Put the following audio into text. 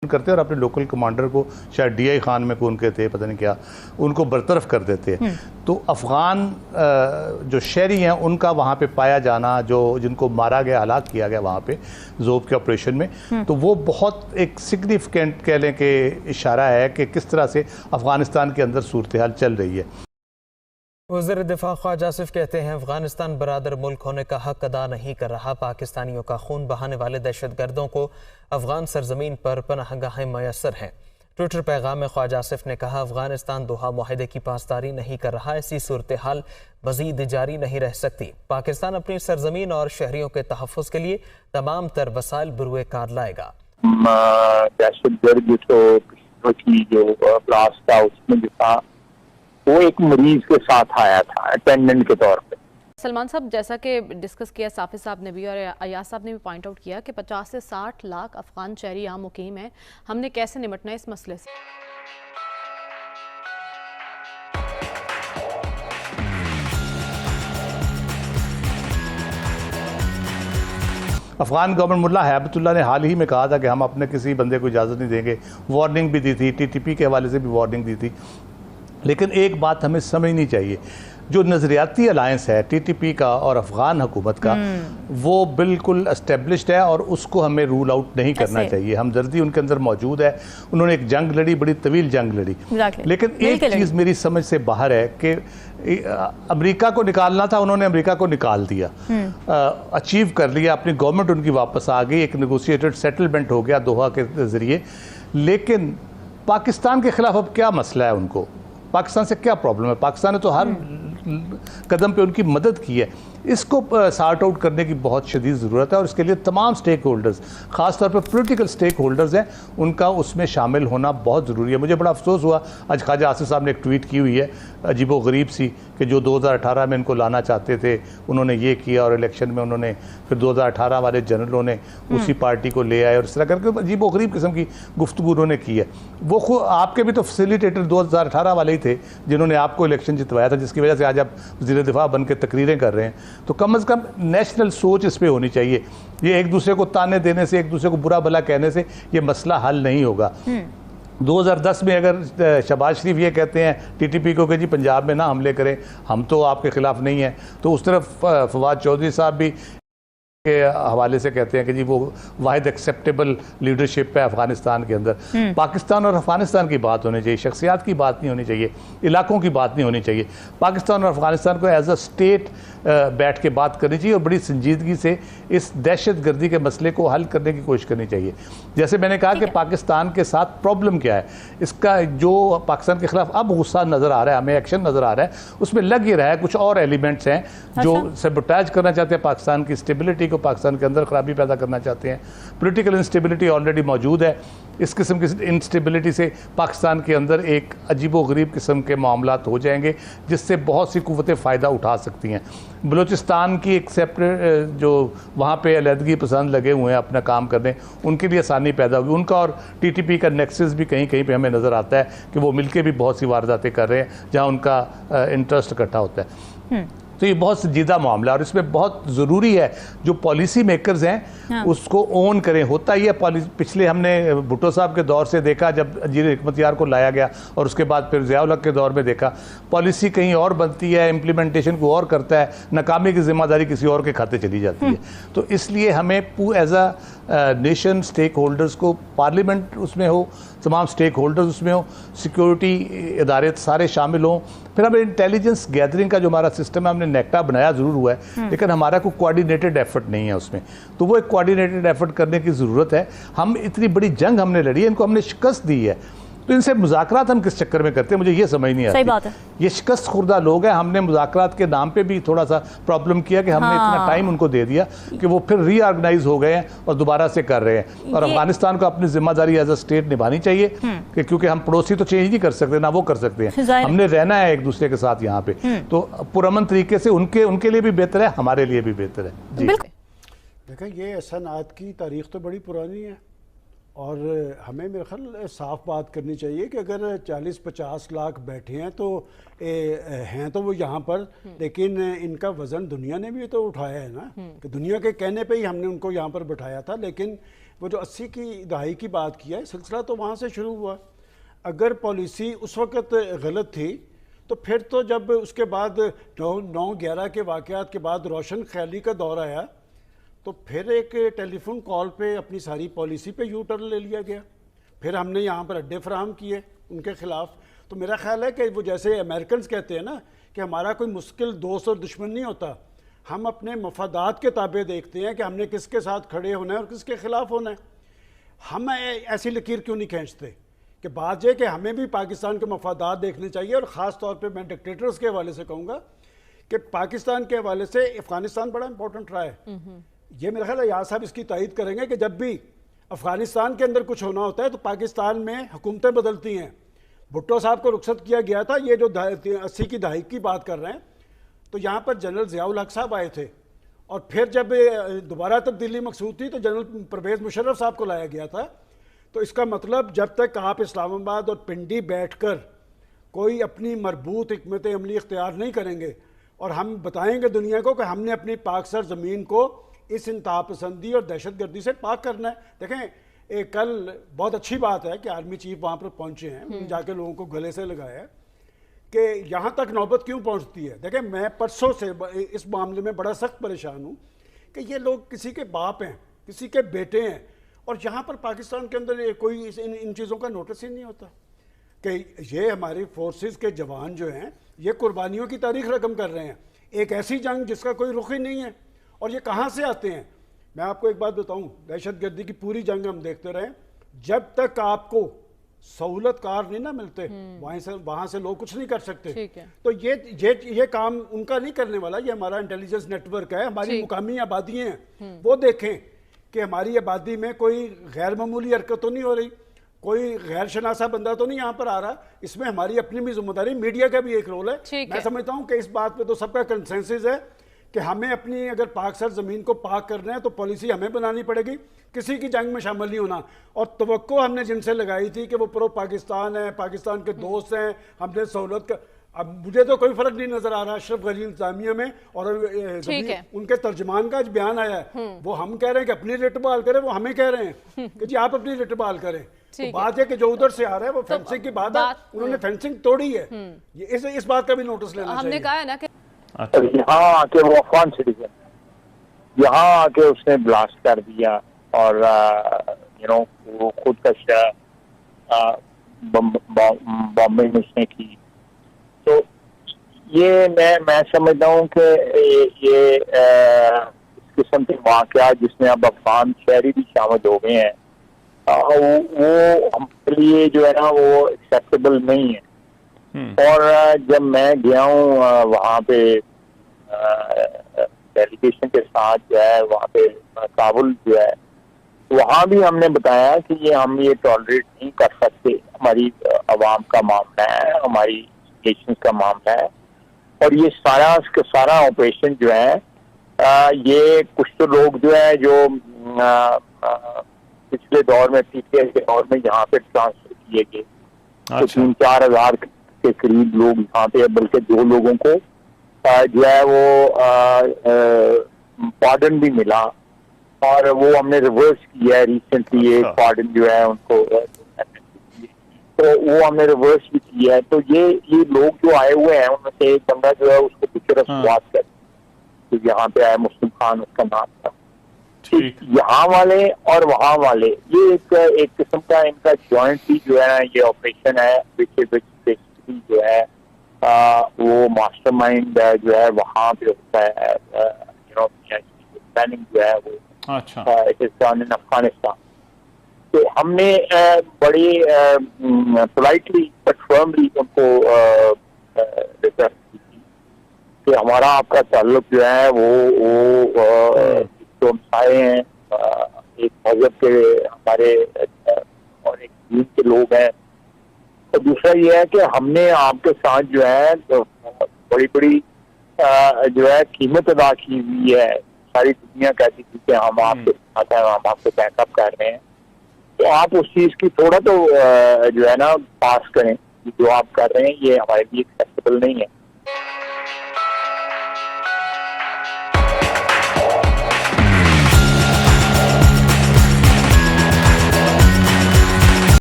کرتے اور اپنے لوکل کمانڈر کو, شاید ڈی آئی خان میں کو ان کے تھے پتہ نہیں کیا, ان کو برطرف کر دیتے ہیں. تو افغان جو شہری ہیں ان کا وہاں پہ پایا جانا, جو جن کو مارا گیا, ہلاک کیا گیا وہاں پہ ذوب کے آپریشن میں, تو وہ بہت ایک سگنیفیکنٹ کہہ لیں کہ اشارہ ہے کہ کس طرح سے افغانستان کے اندر صورتحال چل رہی ہے. وزیر دفاع خواجہ آصف کہتے ہیں افغانستان برادر ملک ہونے کا حق ادا نہیں کر رہا. پاکستانیوں کا خون بہانے والے دہشت گردوں کو افغان سرزمین پر پناہ گاہیں میسر ہیں. ٹویٹر پیغام میں خواجہ آصف نے کہا افغانستان دوحہ معاہدے کی پاسداری نہیں کر رہا. ایسی صورتحال مزید جاری نہیں رہ سکتی. پاکستان اپنی سرزمین اور شہریوں کے تحفظ کے لیے تمام تر وسائل بروئے کار لائے گا. دہشت گرد جو بلاسٹ تھا اس میں جو تھا وہ ایک مریض کے ساتھ آیا تھا اٹینڈنٹ کے طور پہ. سلمان صاحب, جیسا کہ ڈسکس کیا صافی صاحب نے بھی اور ایاز صاحب نے بھی پوائنٹ آؤٹ کیا کہ 50 سے 60 لاکھ افغان شہری یہاں مقیم ہیں. ہم نے کیسے نمٹنا ہے اس مسئلے سے؟ افغان گورنمنٹ ملا ہیبت اللہ نے حال ہی میں کہا تھا کہ ہم اپنے کسی بندے کو اجازت نہیں دیں گے. وارننگ بھی دی تھی, ٹی ٹی پی کے حوالے سے بھی وارننگ دی تھی. لیکن ایک بات ہمیں سمجھنی چاہیے, جو نظریاتی الائنس ہے ٹی ٹی پی کا اور افغان حکومت کا, وہ بالکل اسٹیبلشڈ ہے اور اس کو ہمیں رول آؤٹ نہیں کرنا چاہیے. ہمدردی ان کے اندر موجود ہے, انہوں نے ایک جنگ لڑی, بڑی طویل جنگ لڑی. لیکن ایک چیز میری سمجھ سے باہر ہے کہ امریکہ کو نکالنا تھا, انہوں نے امریکہ کو نکال دیا, اچیو کر لیا, اپنی گورنمنٹ ان کی واپس آ گئی, ایک نیگوشیٹڈ سیٹلمنٹ ہو گیا دوحہ کے ذریعے. لیکن پاکستان کے خلاف اب کیا مسئلہ ہے ان کو؟ پاکستان سے کیا پرابلم ہے؟ پاکستان نے تو ہر قدم پہ ان کی مدد کی ہے. اس کو سارٹ آؤٹ کرنے کی بہت شدید ضرورت ہے اور اس کے لیے تمام سٹیک ہولڈرز, خاص طور پہ پولیٹیکل سٹیک ہولڈرز ہیں, ان کا اس میں شامل ہونا بہت ضروری ہے. مجھے بڑا افسوس ہوا آج خواجہ آصف صاحب نے ایک ٹویٹ کی ہوئی ہے عجیب و غریب سی کہ جو 2018 میں ان کو لانا چاہتے تھے انہوں نے یہ کیا, اور الیکشن میں انہوں نے پھر 2018 والے جنرلوں نے اسی پارٹی کو لے آئے اور اس طرح کر کے عجیب و غریب قسم کی گفتگو انہوں نے کی ہے. وہ خود آپ کے بھی تو فیسیلیٹیٹر 2018 والے ہی تھے جنہوں نے آپ کو الیکشن جتوایا تھا, جس کی وجہ سے آج آپ وزیر دفاع بن کے تقریریں کر رہے ہیں. تو کم از کم نیشنل سوچ اس پہ ہونی چاہیے. یہ ایک دوسرے کو تانے دینے سے, ایک دوسرے کو برا بھلا کہنے سے یہ مسئلہ حل نہیں ہوگا. 2010 میں اگر شہباز شریف یہ کہتے ہیں ٹی ٹی پی کو کہ جی پنجاب میں نہ حملے کریں, ہم تو آپ کے خلاف نہیں ہیں, تو اس طرف فواد چودھری صاحب بھی کے حوالے سے کہتے ہیں کہ جی وہ واحد ایکسیپٹیبل لیڈرشپ ہے افغانستان کے اندر. پاکستان اور افغانستان کی بات ہونی چاہیے, شخصیات کی بات نہیں ہونی چاہیے, علاقوں کی بات نہیں ہونی چاہیے. پاکستان اور افغانستان کو ایز اے اسٹیٹ بیٹھ کے بات کرنی چاہیے اور بڑی سنجیدگی سے اس دہشت گردی کے مسئلے کو حل کرنے کی کوشش کرنی چاہیے. جیسے میں نے کہا کہ پاکستان کے ساتھ پرابلم کیا ہے, اس کا جو پاکستان کے خلاف اب غصہ نظر آ رہا ہے, ہمیں ایکشن نظر آ رہا ہے, اس میں لگ ہی رہا ہے کچھ اور ایلیمنٹس ہیں جو سیبوٹیج کرنا چاہتے ہیں پاکستان کی اسٹیبلٹی کو, پاکستان کے اندر خرابی پیدا کرنا چاہتے ہیں. پولیٹیکل انسٹیبلٹی آلریڈی موجود ہے. اس قسم کی انسٹیبلٹی سے پاکستان کے اندر ایک عجیب و غریب قسم کے معاملات ہو جائیں گے جس سے بہت سی قوتیں فائدہ اٹھا سکتی ہیں. بلوچستان کی ایک سیپریٹ جو وہاں پہ علیحدگی پسند لگے ہوئے ہیں اپنا کام کرنے, ان کے لیے آسانی پیدا ہوگی. ان کا اور ٹی ٹی پی کا نیکسس بھی کہیں کہیں پہ ہمیں نظر آتا ہے کہ وہ مل کے بھی بہت سی وارداتیں کر رہے ہیں جہاں ان کا انٹرسٹ اکٹھا ہوتا ہے. تو یہ بہت سنجیدہ معاملہ اور اس میں بہت ضروری ہے جو پالیسی میکرز ہیں اس کو اون کریں. ہوتا ہی ہے, پچھلے ہم نے بھٹو صاحب کے دور سے دیکھا جب انجینئر حکمت یار کو لایا گیا, اور اس کے بعد پھر ضیاء الحق کے دور میں دیکھا پالیسی کہیں اور بنتی ہے, امپلیمنٹیشن کو اور کرتا ہے, ناکامی کی ذمہ داری کسی اور کے کھاتے چلی جاتی ہے. تو اس لیے ہمیں as a nation stakeholders کو, پارلیمنٹ اس میں ہو, تمام سٹیک ہولڈرز اس میں ہو, سیکیورٹی ادارے سارے شامل ہوں. پھر ہمیں انٹیلیجنس گیدرنگ کا جو ہمارا سسٹم ہے, ہم نے نیکٹا بنایا ضرور ہوا ہے لیکن ہمارا کوئی کوآرڈینیٹڈ ایفرٹ نہیں ہے اس میں. تو وہ ایک کوآرڈینیٹڈ ایفرٹ کرنے کی ضرورت ہے. ہم اتنی بڑی جنگ ہم نے لڑی ہے, ان کو ہم نے شکست دی ہے, تو ان سے مذاکرات ہم کس چکر میں کرتے ہیں, مجھے یہ سمجھ نہیں آتی. یہ شکست خوردہ لوگ ہیں. ہم نے مذاکرات کے نام پہ بھی تھوڑا سا پرابلم کیا کہ ہم نے اتنا ٹائم ان کو دے دیا کہ وہ پھر ری آرگنائز ہو گئے ہیں اور دوبارہ سے کر رہے ہیں. اور افغانستان کو اپنی ذمہ داری ایز اے اسٹیٹ نبھانی چاہیے کہ کیونکہ ہم پڑوسی تو چینج نہیں کر سکتے, نہ وہ کر سکتے ہیں, ہم نے رہنا ہے ایک دوسرے کے ساتھ یہاں پہ. تو پرامن طریقے سے ان کے لیے بھی بہتر ہے, ہمارے لیے بھی بہتر ہے. جی دیکھیں, یہ صنعت کی تاریخ تو بڑی پرانی ہے اور ہمیں میرے خیال صاف بات کرنی چاہیے کہ اگر 40-50 لاکھ بیٹھے ہیں تو ہیں تو وہ یہاں پر, لیکن ان کا وزن دنیا نے بھی تو اٹھایا ہے نا, کہ دنیا کے کہنے پہ ہی ہم نے ان کو یہاں پر بٹھایا تھا. لیکن وہ جو 80 کی دہائی کی بات کیا ہے، سلسلہ تو وہاں سے شروع ہوا. اگر پالیسی اس وقت غلط تھی تو پھر تو جب اس کے بعد 9/11 کے واقعات کے بعد روشن خیالی کا دور آیا تو پھر ایک ٹیلی فون کال پہ اپنی ساری پالیسی پہ یو ٹرن لے لیا گیا. پھر ہم نے یہاں پر اڈے فراہم کیے ان کے خلاف. تو میرا خیال ہے کہ وہ جیسے امریکنز کہتے ہیں نا کہ ہمارا کوئی مشکل دوست اور دشمن نہیں ہوتا، ہم اپنے مفادات کے تابع دیکھتے ہیں کہ ہم نے کس کے ساتھ کھڑے ہونا ہے اور کس کے خلاف ہونا ہے. ہم ایسی لکیر کیوں نہیں کھینچتے کہ بات یہ کہ ہمیں بھی پاکستان کے مفادات دیکھنے چاہیے. اور خاص طور پہ میں ڈکٹیٹرز کے حوالے سے کہوں گا کہ پاکستان کے حوالے سے افغانستان بڑا امپورٹنٹ رہا ہے. یہ میرا خیال ہے یار صاحب اس کی تائید کریں گے کہ جب بھی افغانستان کے اندر کچھ ہونا ہوتا ہے تو پاکستان میں حکومتیں بدلتی ہیں. بھٹو صاحب کو رخصت کیا گیا تھا، یہ جو 80 کی دہائی کی بات کر رہے ہیں، تو یہاں پر جنرل ضیاء الحق صاحب آئے تھے اور پھر جب دوبارہ تبدیلی مقصود تھی تو جنرل پرویز مشرف صاحب کو لایا گیا تھا. تو اس کا مطلب جب تک آپ اسلام آباد اور پنڈی بیٹھ کر کوئی اپنی مربوط حکمت عملی اختیار نہیں کریں گے اور ہم بتائیں گے دنیا کو کہ ہم نے اپنی پاک سر زمین کو اس انتہا پسندی اور دہشت گردی سے پاک کرنا ہے. دیکھیں کل بہت اچھی بات ہے کہ آرمی چیف وہاں پر پہنچے ہیں، جا کے لوگوں کو گلے سے لگایا ہے کہ یہاں تک نوبت کیوں پہنچتی ہے. دیکھیں میں پرسوں سے اس معاملے میں بڑا سخت پریشان ہوں کہ یہ لوگ کسی کے باپ ہیں، کسی کے بیٹے ہیں، اور یہاں پر پاکستان کے اندر کوئی ان چیزوں کا نوٹس ہی نہیں ہوتا کہ یہ ہماری فورسز کے جوان جو ہیں یہ قربانیوں کی تاریخ رقم کر رہے ہیں. ایک ایسی جنگ جس کا کوئی رخ ہی نہیں ہے، اور یہ کہاں سے آتے ہیں. میں آپ کو ایک بات بتاؤں، دہشت گردی کی پوری جنگ ہم دیکھتے رہے، جب تک آپ کو سہولت کار نہیں نہ ملتے وہاں سے لوگ کچھ نہیں کر سکتے. تو یہ کام ان کا نہیں کرنے والا، یہ ہمارا انٹیلیجنس نیٹ ورک ہے. ہماری مقامی آبادیاں ہیں، وہ دیکھیں کہ ہماری آبادی میں کوئی غیر معمولی حرکت تو نہیں ہو رہی، کوئی غیر شناسا بندہ تو نہیں یہاں پر آ رہا. اس میں ہماری اپنی بھی ذمہ داری، میڈیا کا بھی ایک رول ہے. میں سمجھتا ہوں کہ اس بات پہ تو سب کا کنسنسس ہے کہ ہمیں اپنی اگر پاک سر زمین کو پاک کرنا ہے تو پالیسی ہمیں بنانی پڑے گی، کسی کی جنگ میں شامل نہیں ہونا. اور توقع ہم نے جن سے لگائی تھی کہ وہ پرو پاکستان ہیں، پاکستان کے دوست ہیں، ہم نے سہولت کا، اب مجھے تو کوئی فرق نہیں نظر آ رہا اشرف غنی انتظامیہ میں اور ان کے ترجمان کا آج بیان آیا ہے، وہ ہم کہہ رہے ہیں کہ اپنی رٹ بحال کریں، وہ ہمیں کہہ رہے ہیں کہ جی آپ اپنی رٹ بحال کریں. تو بات ہے کہ جو ادھر سے آ رہا ہے وہ فینسنگ کی بات ہے، انہوں نے فینسنگ توڑی ہے. اس بات کا بھی نوٹس لینا چاہیے. ہم نے کہا ہے نا کہ یہاں آ کے وہ افغان سٹیزن یہاں آ کے اس نے بلاسٹ کر دیا اور وہ خود کشا بامبنگ اس نے کی. تو یہ میں سمجھتا ہوں کہ یہ اس قسم کے واقعات جس میں اب افغان شہری بھی شامل ہو گئے ہیں وہ ہم کے لیے جو ہے نا وہ ایکسیپٹیبل نہیں ہے. اور جب میں گیا ہوں وہاں پہ ڈیلیگیشن کے ساتھ جو ہے وہاں پہ کابل جو ہے وہاں بھی ہم نے بتایا کہ ہم یہ ٹالریٹ نہیں کر سکتے. ہماری عوام کا معاملہ ہے، ہماری نیشن کا معاملہ ہے، اور یہ سارا آپریشن جو ہے یہ کچھ تو لوگ جو ہے جو پچھلے دور میں پی ٹی آئی کے دور میں یہاں پہ ٹرانسفر کیے گئے 3-4 ہزار کے قریب لوگ یہاں پہ، بلکہ 2 لوگوں کو جو ہے وہ پارڈن بھی ملا اور وہ ہم نے ریورس کیا ہے ریسنٹلی. ایک پارڈن جو ہے ان کو تو وہ ہم نے ریورس بھی کیا ہے. تو یہ لوگ جو آئے ہوئے ہیں ان میں سے ایک بندہ جو ہے اس کو پکچر سوات کر تو یہاں پہ آئے مسلم خان اس کا نام تھا. یہاں والے اور وہاں والے یہ ایک قسم کا ان کا جوائنٹلی جو ہے نا یہ آپریشن ہے جو ہے وہ ماسٹر مائنڈ جو ہے وہاں پہ ہوتا ہے. پلاننگ جو ہے وہ افغانستان. تو ہم نے بڑی پولائٹلی بٹ فرملی ان کو ریکویسٹ کی تھی کہ ہمارا آپ کا تعلق جو ہے وہ جو مسائے ہیں ایک مذہب کے ہمارے اور ایک دین کے لوگ ہیں. اور دوسرا یہ ہے کہ ہم نے آپ کے ساتھ جو ہے بڑی جو ہے قیمت ادا کی ہوئی ہے. ساری دنیا کہتی تھی کہ ہم آپ کے ساتھ ہیں، ہم آپ کو بیک اپ کر رہے ہیں. تو آپ اس چیز کی تھوڑا تو جو ہے نا پاس کریں، جو آپ کر رہے ہیں یہ ہمارے لیے ایکسیپٹیبل نہیں ہے.